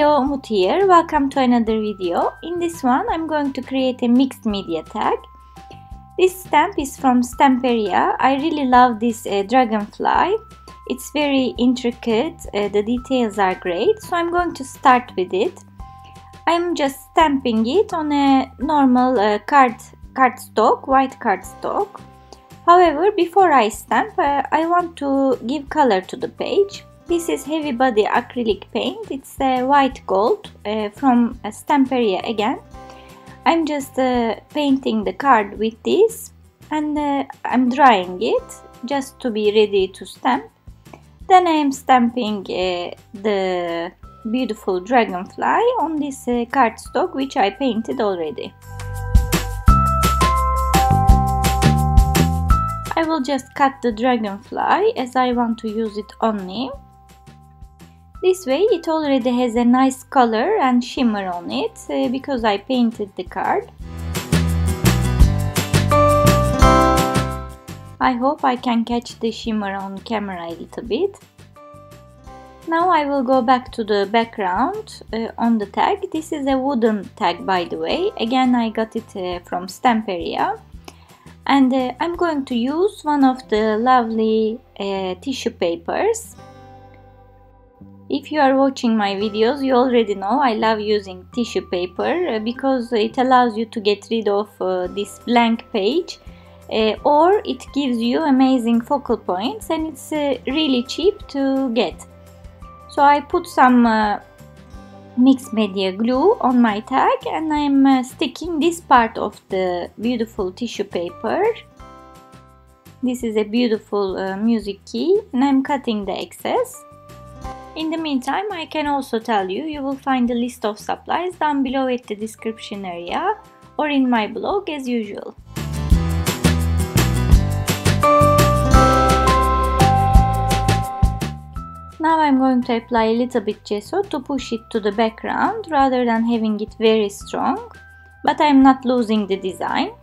Hello, Umut here. Welcome to another video. In this one, I'm going to create a mixed media tag. This stamp is from Stamperia. I really love this dragonfly. It's very intricate. The details are great. So I'm going to start with it. I'm just stamping it on a normal cardstock, white cardstock. However, before I stamp, I want to give color to the page. This is heavy body acrylic paint. It's white gold from Stamperia again. I'm just painting the card with this, and I'm drying it just to be ready to stamp. Then I am stamping the beautiful dragonfly on this cardstock which I painted already. I will just cut the dragonfly as I want to use it only. This way it already has a nice color and shimmer on it because I painted the card. I hope I can catch the shimmer on camera a little bit. Now I will go back to the background on the tag. This is a wooden tag, by the way. Again, I got it from Stamperia. And I'm going to use one of the lovely tissue papers. If you are watching my videos, you already know I love using tissue paper because it allows you to get rid of this blank page or it gives you amazing focal points, and it's really cheap to get. So I put some mixed media glue on my tag, and I'm sticking this part of the beautiful tissue paper. This is a beautiful music key, and I'm cutting the excess. In the meantime, I can also tell you, you will find a list of supplies down below at the description area or in my blog as usual. Now I'm going to apply a little bit gesso to push it to the background rather than having it very strong, but I'm not losing the design.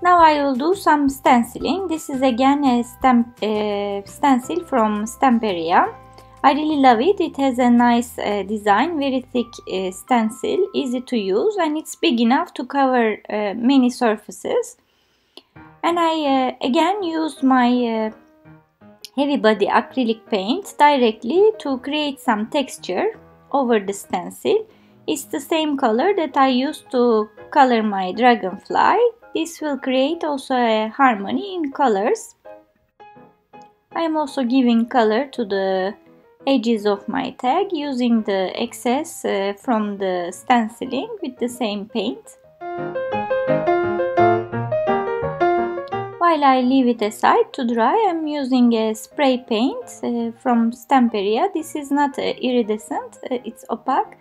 Now I will do some stenciling. This is again a stencil from Stamperia. I really love it. It has a nice design, very thick stencil, easy to use, and it's big enough to cover many surfaces. And I again used my heavy body acrylic paint directly to create some texture over the stencil. It's the same color that I used to color my dragonfly. This will create also a harmony in colors. I am also giving color to the edges of my tag using the excess from the stenciling with the same paint. While I leave it aside to dry, I'm using a spray paint from Stamperia. This is not iridescent, it's opaque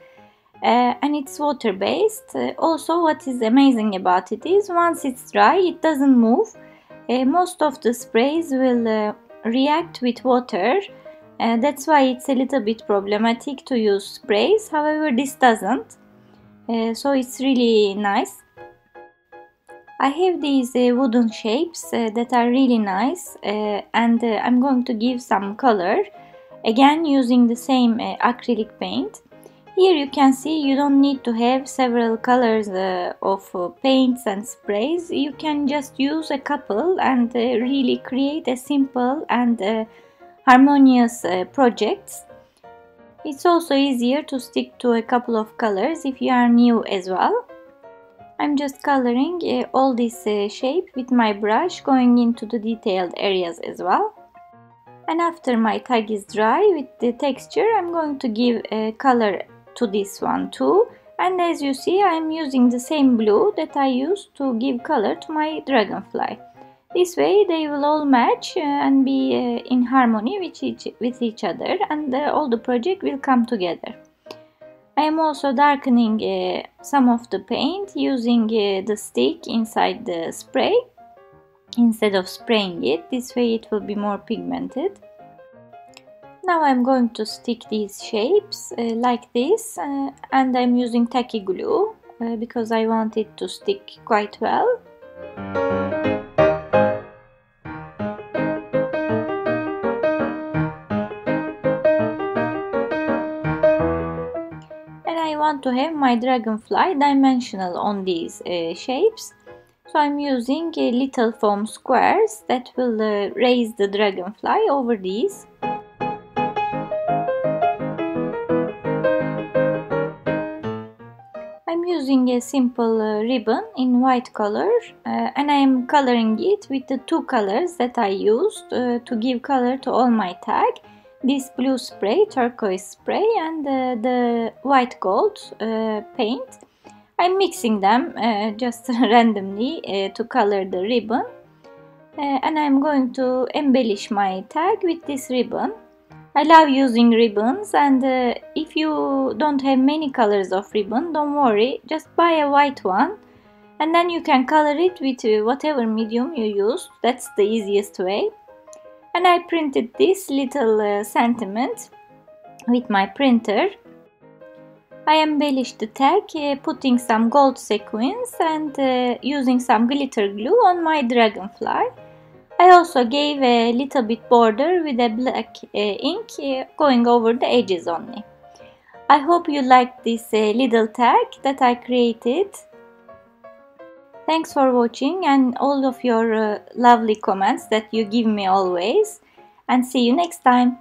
and it's water based. Also, what is amazing about it is once it's dry, it doesn't move. Most of the sprays will react with water. That's why it's a little bit problematic to use sprays. However, this doesn't, so it's really nice. I have these wooden shapes that are really nice, and I'm going to give some color again using the same acrylic paint. Here you can see you don't need to have several colors of paints and sprays. You can just use a couple and really create a simple and harmonious projects. It's also easier to stick to a couple of colors if you are new as well. I'm just coloring all this shape with my brush, going into the detailed areas as well. And after my tag is dry with the texture, I'm going to give a color to this one too. And as you see, I'm using the same blue that I used to give color to my dragonfly. This way they will all match and be in harmony with each other, and all the project will come together. I am also darkening some of the paint using the stick inside the spray instead of spraying it. This way it will be more pigmented. Now I'm going to stick these shapes like this, and I'm using tacky glue because I want it to stick quite well. want to have my dragonfly dimensional on these shapes. So I'm using little foam squares that will raise the dragonfly over these. I'm using a simple ribbon in white color and I am coloring it with the two colors that I used to give color to all my tag. This blue spray, turquoise spray, and the white gold paint. I'm mixing them just randomly to color the ribbon and I'm going to embellish my tag with this ribbon. I love using ribbons, and if you don't have many colors of ribbon, don't worry, just buy a white one and then you can color it with whatever medium you use. That's the easiest way. And I printed this little sentiment with my printer. I embellished the tag putting some gold sequins and using some glitter glue on my dragonfly. I also gave a little bit border with a black ink going over the edges only. I hope you liked this little tag that I created. Thanks for watching and all of your lovely comments that you give me always. And see you next time.